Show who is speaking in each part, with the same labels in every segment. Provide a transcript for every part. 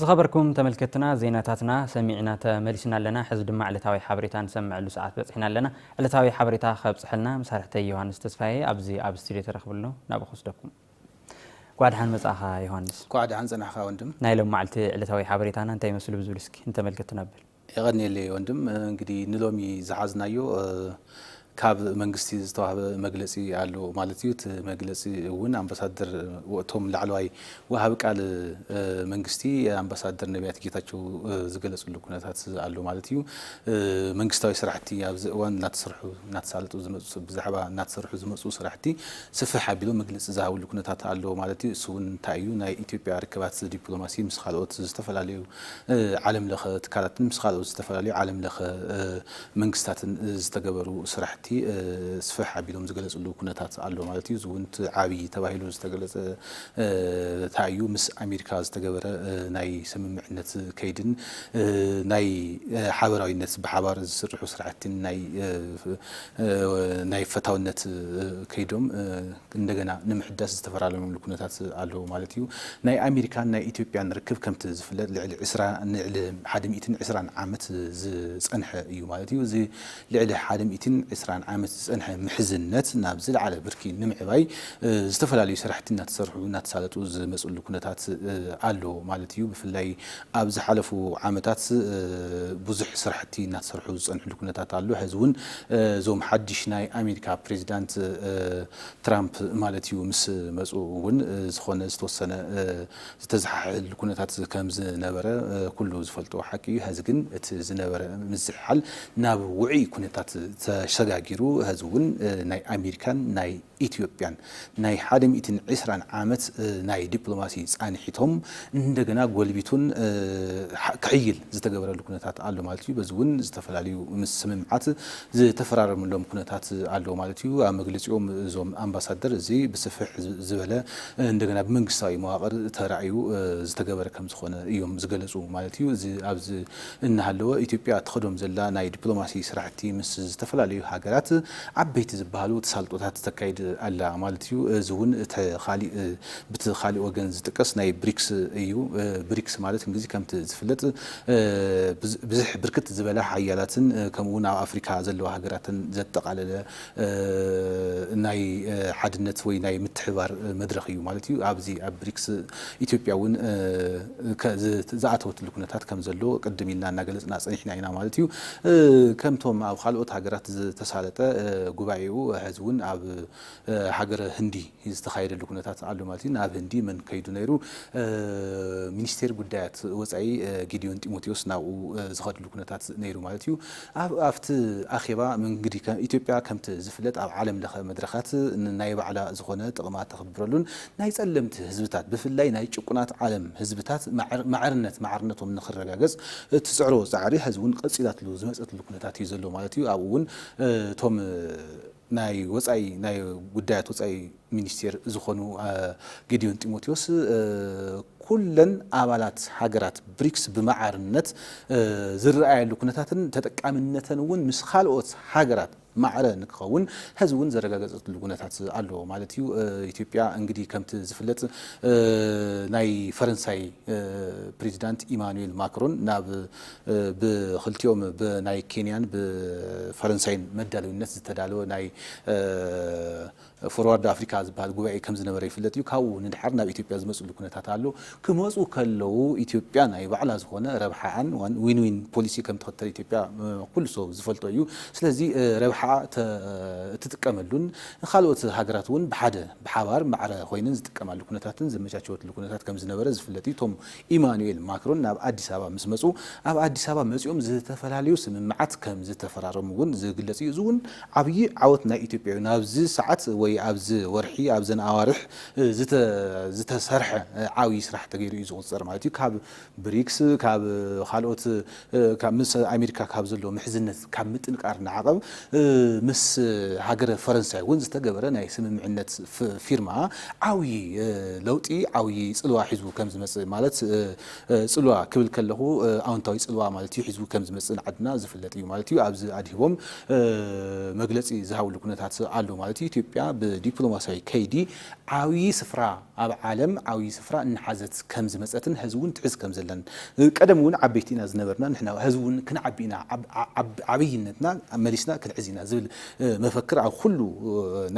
Speaker 1: زخبركم تملكتنا زيناتاتنا سمعنا تملسنا لنا حزب معلتاوي حبريتان سمع له ساعات بصحنا لنا علتاوي حبريتا خبصحلنا مسارحتي يوحنس تسفاي ابزي ابستري ترخبلو نابخصدكم قعدحان مصاخا يوحنس
Speaker 2: قعدحان زنحخا وندم
Speaker 1: نايلو معلتي علتاوي حبريتانا انت يمسلو بزولسك انت ملكتنا بل
Speaker 2: يغني لي وندم انغدي نلومي زحزنايو كاب منغستي زتوهب مغلصي አለው ማለትዩት መግለጽ ወን አምባሳደር ወቶም ላዕለዋይ ወሃብ ቃል መንግስቲ አምባሳደር ነቢያት ጌታቸው ዝገለጹሉ ኩነታት አለው ማለትዩ መንግስታዊ ስራሕቲ አብዝ ወን ናትሳልጡ ዝመጹ ብዛዕባ ናትሰርሑ ዝመጹ ስራሕቲ ስፍሕ አቢሎ መግለጽ ዝሃውሉ ኩነታት አለው ማለትዩ እሱን ታዩ ናይ ኢትዮጵያ ርክባት ዲፕሎማሲ ምስኻልኦት ዝተፈላልዩ ዓለም ለኸ ትካላትን ምስኻልኦት ዝተፈላልዩ ዓለም ለኸ መንግስታትን ዝተገበሩ ስራሕቲ ስፍሕ አቢሎም ዝገለጹሉ ኩነታት አለው ማለትዩ ዝውንት ዓቢ ተባሂሉ ዝተገለጸ ታዩ ምስ አሜሪካ ዝተገበረ ናይ ስምምዕነት ከይድን ናይ ሓበራዊነት በሓባር ዝስርሑ ስራሕትን ናይ ፈታውነት ከይዶም እንደገና ንምሕዳስ ዝተፈራረሙ ኩነታት አለው ማለትዩ ናይ አሜሪካን ናይ ኢትዮጵያን ርክብ ከምት ዝፍለጥ ልዕሊ 120 ዓመት ዝጸንሐ እዩ ማለትዩ እዚ ልዕሊ 120 ዓመት ዝጸንሐ ምሕዝነት ናብ ዝለዓለ ብርኪ ንምዕባይ ዝተፈላልዩ ስራሕቲ እናተሰርሑ እናተሳለጡ ዝመጹሉ ኩነታት አለው ማለትዩ ብፍላይ ኣብ ዝሓለፉ ዓመታት ብዙሕ ስራሕቲ እናተሰርሑ ዝጸንሕሉ ኩነታት አለው ሕዝውን ዞም ሓድሽ ናይ አሜሪካ ፕሬዝዳንት ትራምፕ ማለትዩ ምስ መጹ እውን ዝኾነ ዝተወሰነ ዝተዛሓል ኩነታት ከም ዝነበረ ኩሉ ዝፈልጦ ሓቂ እዩ ሕዚ ግን እቲ ዝነበረ ምዝሓል ናብ ውዒ ኩነታት ተሸጋጊሩ ህዝውን ናይ አሜሪካን ናይ ኢትዮጵያን ናይ 120 ዓመት ናይ ዲፕሎማሲ ጻንሒቶም እንደገና ጎልቢቱን ክሕይል ዝተገበረሉ ኩነታት አለው ማለትዩ በዝውን ዝተፈላልዩ ምስ ስምምዓት ዝተፈራረሙሎም ኩነታት አለው ማለትዩ ኣብ መግለጺኦም ዞም አምባሳደር እዚ ብስፍሕ ዝበለ እንደገና በመንግስታዊ መዋቅር ተራእዩ ዝተገበረ ከም ዝኾነ እዮም ዝገለጹ ማለትዩ እዚ ኣብዚ እናሃለወ ኢትዮጵያ ተኸዶም ዘላ ናይ ዲፕሎማሲ ስራሕቲ ምስ ዝተፈላልዩ ሃገራት عبيت زبالو تسالطوታት ተካይድ አላ ማለትዩ ዝውን ተኻሊ ብትኻሊ ወገን ዝጥቀስ ናይ ብሪክስ እዩ ብሪክስ ማለት እንግዲህ ከምት ዝፍለጥ ብዙሕ ብርክት ዝበለ ሓያላትን ከምውን ኣብ አፍሪካ ዘለዋ ሃገራትን ዘጠቃለለ ናይ ሓድነት ወይ ናይ ምትሕባር መድረኽ እዩ ማለትዩ ኣብዚ ኣብ ብሪክስ ኢትዮጵያውን ከዛኣተወት ልኩነታት ከም ዘሎ ቀድሚልና እናገለጽና ጸኒሕና ኢና ማለትዩ ከምቶም ኣብ ካልኦት ሃገራት ተሳለጠ ጉባኤው ህዝቡን ኣብ ሃገረ ህንዲ ዝተኻየደሉ ኩነታት አለው ማለት ነው ኣብ ህንዲ መን ከይዱ ነይሩ ሚኒስቴር ጉዳያት ወጻኢ ጊዲዮን ጢሞቴዎስ ናው ዝኸድሉ ኩነታት ነይሩ ማለት ነው ኣብቲ አኺባ እንግዲህ ኢትዮጵያ ከምት ዝፍለጥ ኣብ ዓለም ለኸ መድረኻት ናይ ባዕላ ዝኾነ ጥቕማት ተኽብረሉን ናይ ጸለምት ህዝብታት ብፍላይ ናይ ጭቁናት ዓለም ህዝብታት ማዕርነቶም ንኽረጋገጽ ትጽዕሮ ጻዕሪ ህዝቡን ቀጽላትሉ ዝመጸትሉ ኩነታት እዩ ዘሎ ማለት ነው ኣብውን ቶም ናይ ወጻኢ ናይ ጉዳያት ወጻኢ ሚኒስቴር ዝኾኑ ጊዲዮን ጢሞቴዎስ ኩለን አባላት ሃገራት ብሪክስ በማዕርነት ዝረአያሉ ኩነታትን ተጠቃሚነትን ወን ምስ ካልኦት ሃገራት ማዕረ ንክኸውን ህዝቡን ዘረጋገጸሉ ኩነታት አለው ማለትዩ ኢትዮጵያ እንግዲህ ከምት ዝፍለጥ ናይ ፈረንሳይ ፕሬዝዳንት ኢማኑኤል ማክሮን ናብ በኽልቲኦም በናይ ኬንያን በፈረንሳይን መዳለውነት ዝተዳለወ ናይ ፎርዋርድ አፍሪካ ዝበሃል ጉባኤ ከም ዝነበረ ይፍለጥ እዩ ካብኡ ንድሓር ናብ ኢትዮጵያ ዝመጹሉ ኩነታት አለው ክመጹ ከለው ኢትዮጵያ ናይ ባዕላ ዝኾነ ረብሓን ዊን ዊን ፖሊሲ ከም ተኸተለ ኢትዮጵያ ኩሉ ሰው ዝፈልጦ እዩ ስለዚህ ረብሓ ተጥቀመሉን ካልኦት ሃገራት እውን ብሓደ ብሓባር ማዕረ ኮይነን ዝጥቀማሉ ኩነታትን ዘመቻቸወትሉ ኩነታት ከም ዝነበረ ዝፍለጥ እዩ ቶም ኢማኑኤል ማክሮን ናብ አዲስ አበባ ምስ መጹ ኣብ አዲስ አበባ መጽኦም ዝተፈላልዩ ስምምዓት ከም ዝተፈራረሙ እውን ዝግለጽ እዩ እውን ዓብይ ዓወት ናይ ኢትዮጵያ ናብዚ ሰዓት ወይ ኣብዚ ወርሒ ኣብዘን አዋርሕ ዝተሰርሐ ዓዊ ስራሕ ተገይሩ እዩ ዝቁጸር ማለት እዩ ካብ ብሪክስ ካብ ካልኦት ካብ ምስ አሜሪካ ካብ ዘሎ ምሕዝነት ካብ ምጥንቃር ንዓቀብ ምስ ሃገረ ፈረንሳይ ወን ዝተገበረ ናይ ስምምዕነት ፊርማ ዓዊ ለውጢ ዓዊ ጽልዋ ሒዙ ከም ዝመጽእ ማለት ጽልዋ ክብል ከለኹ ኣውንታዊ ጽልዋ ማለት እዩ ሒዙ ከም ዝመጽእ ዓድና ዝፍለጥ እዩ ማለት እዩ ኣብዚ ኣዲቦም መግለጺ ዝሃውሉ ኩነታት ኣሎ ማለት እዩ ኢትዮጵያ በዲፕሎማሲያዊ ከይዲ ዓዊ ስፍራ ኣብ ዓለም ዓዊ ስፍራ እንሓዘት ከም ዝመፀትን ህዝቡን ትዕዝ ከም ዘለን ቀደም እውን ዓበይቲና ዝነበርና ንሕና ህዝቡን ክንዓቢና ዓብይነትና መሊስና ክንዕዚና ዝብል መፈክር ኣብ ኩሉ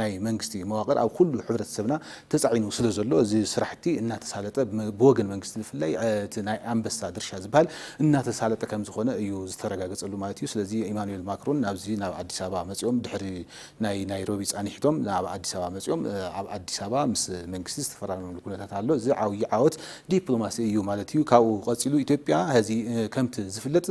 Speaker 2: ናይ መንግስቲ መዋቅር ኣብ ኩሉ ሕብረተሰብና ተጻዒኑ ስለ ዘሎ እዚ ስራሕቲ እናተሳለጠ ብወገን መንግስቲ ብፍላይ እቲ ናይ ኣንበሳ ድርሻ ዝበሃል እናተሳለጠ ከም ዝኾነ እዩ ዝተረጋገፀሉ ማለት እዩ ስለዚ ኢማኑኤል ማክሮን ናብዚ ናብ አዲስ አበባ መጽኦም ድሕሪ ናይ ናይሮቢ ጻኒሕቶም ናብ አዲስ አበባ መጽኦም ኣብ አዲስ አበባ ምስ መንግስቲ ዝተፈራረሙ ኩነታት ኣሎ እዚ ዓብይ ዓወት ዲፕሎማሲ እዩ ማለት እዩ ካብኡ ቀፂሉ ኢትዮጵያ ህዚ ከምቲ ዝፍለጥ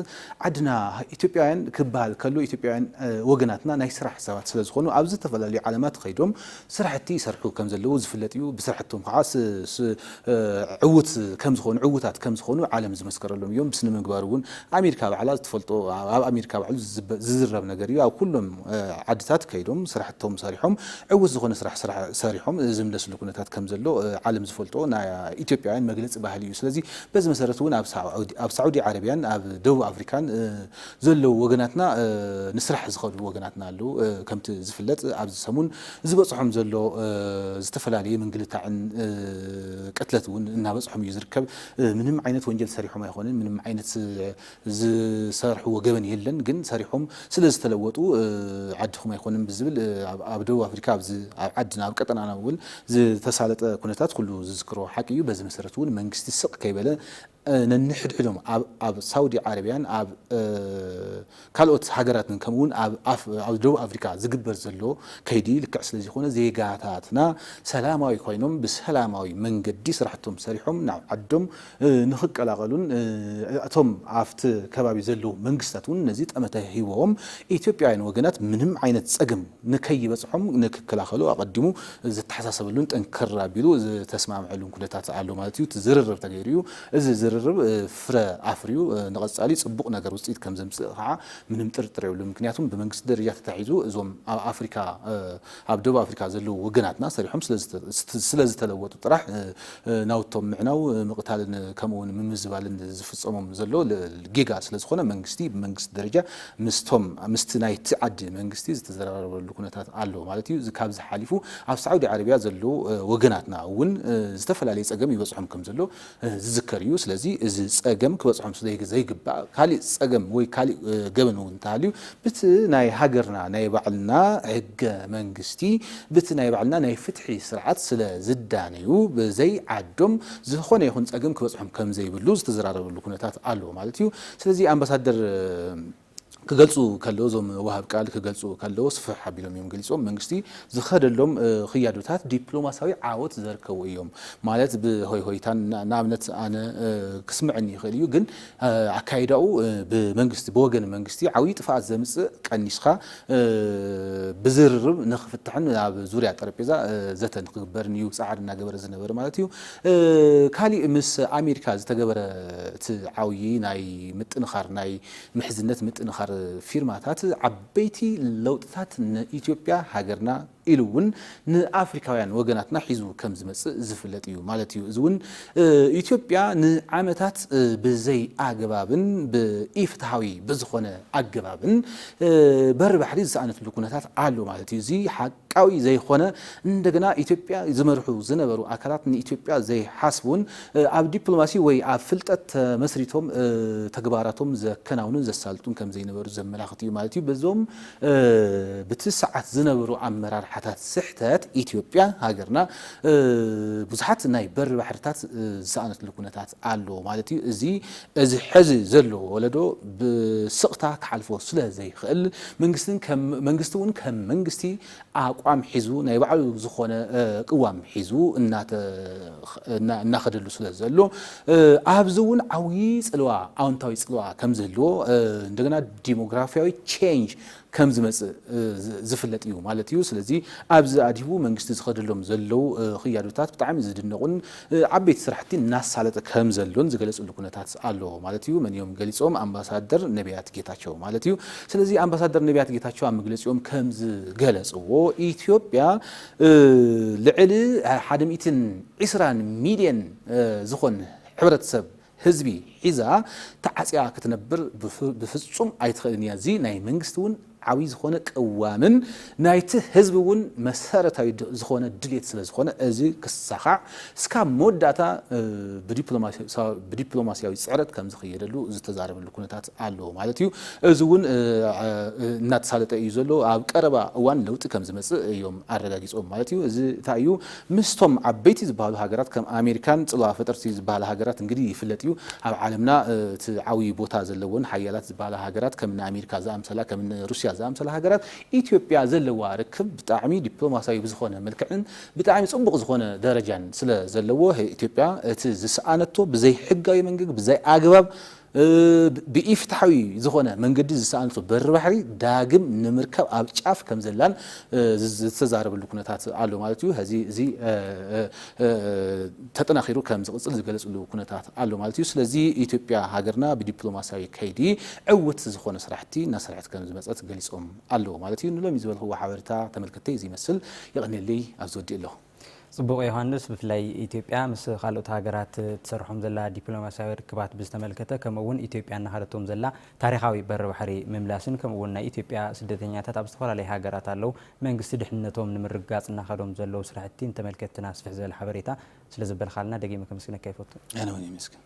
Speaker 2: ዓድና ኢትዮጵያውያን ክባል ከሎ ኢትዮጵያውያን ወገናትና ናይ ስራሕ ሰባት ስለ ዝኾኑ ኣብ ዝተፈላለዩ ዓለማት ከይዶም ስራሕቲ ይሰርሑ ከም ዘለዉ ዝፍለጥ እዩ ብስራሕቶም ከዓ ዕውት ከም ዝኾኑ ዕውታት ከም ዝኾኑ ዓለም ዝመስከረሎም እዮም ብስነ ምግባር እውን ኣሜሪካ ባዕላ ዝተፈልጦ ኣብ ኣሜሪካ ባዕሉ ዝዝረብ ነገር እዩ ኣብ ኩሎም ዓድታት ከይዶም ስራሕቶም ሰሪሖም ዕውት ዝኾነ ስራሕ ሰሪሖም ዝምለስሉ ኩነታት ከም ዘሎ ዓለም ዝፈልጦ ናይ ኢትዮጵያውያን መግለፂ ባህሊ እዩ ስለዚ በዚ መሰረት እውን ኣብ ሳዑዲ ዓረብያን ኣብ ደቡብ ኣፍሪካን ዘለው ወገናትና ንስራሕ ዝኸዱ ወገናትና ኣለው ከምቲ ዝፍለጥ ኣብዚ ሰሙን ዝበፅሖም ዘሎ ዝተፈላለዩ ምንግልታዕን ቀትለት እውን እናበፅሖም እዩ ዝርከብ ምንም ዓይነት ወንጀል ሰሪሖም ኣይኮነን ምንም ዓይነት ዝሰርሕዎ ገበን የለን ግን ሰሪሖም ስለ ዝተለወጡ ዓድኹም ኣይኮነን ብዝብል ኣብ ደቡብ ኣፍሪካ ኣብ ዓድና ኣብ ቀጠናና እውን ዝተሳለጠ ኩነታት ኩሉ ዝዝክሮ ሓቂ እዩ በዚ መሰረት እውን መንግስቲ ስቕ ከይበለ ነንሕድሕዶም ኣብ ሳውዲ ዓረብያን ኣብ ካልኦት ሃገራትን ከምኡውን ኣብ ደቡብ ኣፍሪካ ዝግበር ዘሎ ከይዲ ልክዕ ስለ ዝኾነ ዜጋታትና ሰላማዊ ኮይኖም ብሰላማዊ መንገዲ ስራሕቶም ሰሪሖም ናብ ዓዶም ንኽቀላቀሉን እቶም ኣብቲ ከባቢ ዘለው መንግስታት እውን ነዚ ጠመተ ሂቦም ኢትዮጵያውያን ወገናት ምንም ዓይነት ፀገም ንከይበፅሖም ንክከላኸሉ ኣቀዲሙ ዝተሓሳሰበሉን ጠንከር ኣቢሉ ዝተስማምዐሉን ኩነታት ኣሎ ማለት እዩ ዝርርብ ተገይሩ እዩ እዚ ዝርርብ ፍረ ኣፍርዩ ንቐጻሊ ጽቡቕ ነገር ውፅኢት ከም ዘምጽእ ከዓ ምንም ጥርጥር የብሉን ምክንያቱም ብመንግስቲ ደረጃ ተታሒዙ እዞም ኣብ ኣፍሪካ ኣብ ደቡብ ኣፍሪካ ዘለው ወገናትና ሰሪሖም ስለ ዝተለወጡ ጥራሕ ናውቶም ምዕናው ምቕታልን ከምኡውን ምምዝባልን ዝፍጸሞም ዘሎ ጌጋ ስለ ዝኾነ መንግስቲ ብመንግስቲ ደረጃ ምስቲ ናይቲ ዓዲ መንግስቲ ዝተዘራረበሉ ኩነታት ኣሎ ማለት እዩ ካብዚ ሓሊፉ ኣብ ሳዑዲ ዓረብያ ዘለው ወገናትና እውን ዝተፈላለየ ፀገም ይበፅሖም ከም ዘሎ ዝዝከር እዩ ስለዚ እዚ ፀገም ክበፅሖም ዘይግባእ ካሊእ ፀገም ወይ ካሊእ ገበን እውን እንተሃልዩ በቲ ናይ ሃገርና ናይ ባዕልና ሕገ መንግስቲ በቲ ናይ ባዕልና ናይ ፍትሒ ስርዓት ስለ ዝዳነዩ ብዘይ ዓዶም ዝኾነ ይኹን ፀገም ክበፅሖም ከም ዘይብሉ ዝተዘራረበሉ ኩነታት ኣሎ ማለት እዩ ስለዚ ኣምባሳደር ክገልጹ ከለው ዞም ወሃብ ቃል ክገልጹ ከለው ስፍሕ ሓቢሎም እዮም ገሊጾም መንግስቲ ዝኸደሎም ክያዶታት ዲፕሎማሲያዊ ዓወት ዘርከቡ እዮም ማለት ብሆይሆይታን ንኣብነት ኣነ ክስምዐኒ ይኽእል እዩ ግን ኣካይዳኡ ብመንግስቲ ብወገን መንግስቲ ዓብይ ጥፋኣት ዘምጽእ ቀኒስኻ ብዝርርብ ንኽፍትሕን ኣብ ዙርያ ጠረጴዛ ዘተ ንክግበርን እዩ ፃዕር እናገበረ ዝነበረ ማለት እዩ ካሊእ ምስ ኣሜሪካ ዝተገበረ እቲ ዓብይ ናይ ምጥንኻር ናይ ምሕዝነት ምጥንኻር ፊርማታት ዓበይቲ ለውጥታት ንኢትዮጵያ ሃገርና ኢሉ እውን ንኣፍሪካውያን ወገናትና ሒዙ ከም ዝመጽእ ዝፍለጥ እዩ ማለት እዩ እዚ እውን ኢትዮጵያ ንዓመታት ብዘይ ኣገባብን ብኢፍትሃዊ ብዝኾነ ኣገባብን በር ባሕሪ ዝሰኣነትሉ ኩነታት ኣሎ ማለት እዩ እዚ ሓቃዊ ዘይኾነ እንደገና ኢትዮጵያ ዝመርሑ ዝነበሩ ኣካላት ንኢትዮጵያ ዘይሓስቡን ኣብ ዲፕሎማሲ ወይ ኣብ ፍልጠት መስሪቶም ተግባራቶም ዘከናውኑን ዘሳልጡን ከም ዘይነበሩ ዘመላኽት እዩ ማለት እዩ በዞም በቲ ሰዓት ዝነበሩ ኣመራር ሓታት ስሕተት ኢትዮጵያ ሃገርና ብዙሓት ናይ በር ባሕርታት ዝሰኣነትሉ ኩነታት ኣሎ ማለት እዩ እዚ ሕዚ ዘሎ ወለዶ ብስቕታ ክሓልፎ ስለ ዘይኽእል መንግስቲ እውን ከም መንግስቲ ኣቋም ሒዙ ናይ ባዕሉ ዝኾነ ቅዋም ሒዙ እናኸደሉ ስለ ዘሎ ኣብዚ እውን ዓብዪ ፅልዋ ኣዎንታዊ ፅልዋ ከም ዝህልዎ እንደገና ዲሞግራፊያዊ ቼንጅ ከም ዝመጽእ ዝፍለጥ እዩ ማለት እዩ ስለዚ ኣብዚ ኣዲቡ መንግስቲ ዝኸደሎም ዘለው ክያዶታት ብጣዕሚ ዝድነቁን ዓበይቲ ስራሕቲ እናሳለጠ ከም ዘሎን ዝገለጽሉ ኩነታት ኣሎ ማለት እዩ መን እዮም ገሊጾም ኣምባሳደር ነቢያት ጌታቸው ማለት እዩ ስለዚ ኣምባሳደር ነቢያት ጌታቸው ኣብ መግለጺኦም ከም ዝገለጽዎ ኢትዮጵያ ልዕሊ 120 ሚልዮን ዝኾን ሕብረተሰብ ህዝቢ ሒዛ ተዓጽያ ክትነብር ብፍጹም ኣይትኽእልን እያ እዚ ናይ መንግስቲ እውን ዓብይ ዝኾነ ቅዋምን ናይቲ ህዝብ እውን መሰረታዊ ዝኾነ ድሌት ስለ ዝኾነ እዚ ክሳኻዕ እስካብ መወዳእታ ብዲፕሎማሲያዊ ፅዕረት ከም ዝኽየደሉ ዝተዛረበሉ ኩነታት ኣሎ ማለት እዩ እዚ እውን እናተሳለጠ እዩ ዘሎ ኣብ ቀረባ እዋን ለውጢ ከም ዝመጽእ እዮም ኣረጋጊጾም ማለት እዩ እዚ እንታይ እዩ ምስቶም ዓበይቲ ዝበሃሉ ሃገራት ከም ኣሜሪካን ጽልዋ ፈጠርቲ ዝበሃሉ ሃገራት እንግዲህ ይፍለጥ እዩ ኣብ ዓለምና እቲ ዓብይ ቦታ ዘለዎን ሓያላት ዝበሃሉ ሃገራት ከም ኣሜሪካ ዝኣምሰላ ከም ሩስያ ዝኣምሰላ ሃገራት ኢትዮጵያ ዘለዋ ርክብ ብጣዕሚ ዲፕሎማሲያዊ ብዝኾነ መልክዕን ብጣዕሚ ጽቡቕ ዝኾነ ደረጃን ስለ ዘለዎ ኢትዮጵያ እቲ ዝሰኣነቶ ብዘይ ሕጋዊ መንገዲ ብዘይ ኣግባብ ብኢፍትሓዊ ዝኾነ መንገዲ ዝሰኣነቶ በርባሕሪ ዳግም ንምርከብ ኣብ ጫፍ ከም ዘላን ዝተዛረበሉ ኩነታት ኣሎ ማለት እዩ እዚ ተጠናኺሩ ከም ዝቕጽል ዝገለጽሉ ኩነታት ኣሎ ማለት እዩ ስለዚ ኢትዮጵያ ሃገርና ብዲፕሎማሲያዊ ከይዲ ዕውት ዝኾነ ስራሕቲ እናሰርሐት ከም ዝመጸት ገሊጾም ኣሎ ማለት እዩ ንሎሚ ዝበልኽዎ ሓበሬታ ተመልከተይ እዚ ይመስል ይቕኒለይ ኣብ ዝወዲእ ኣለኹ
Speaker 1: ጽቡቕ ዮሐንስ ብፍላይ ኢትዮጵያ ምስ ካልኦት ሃገራት ትሰርሖም ዘላ ዲፕሎማሲያዊ ርክባት ብዝተመልከተ ከምኡውን ኢትዮጵያ እናሃለቶም ዘላ ታሪኻዊ በርባሕሪ ምምላስን ከምኡውን ናይ ኢትዮጵያ ስደተኛታት ኣብ ዝተፈላለዩ ሃገራት ኣለው መንግስቲ ድሕንነቶም ንምርጋጽ እናኸዶም ዘለው ስራሕቲ እንተመልከትና ስፍሕ ዝበለ ሓበሬታ ስለ ዝበልኻልና ደጊመ ከመስግነካ ይፈቱ
Speaker 2: ኣነ እውን ይመስገን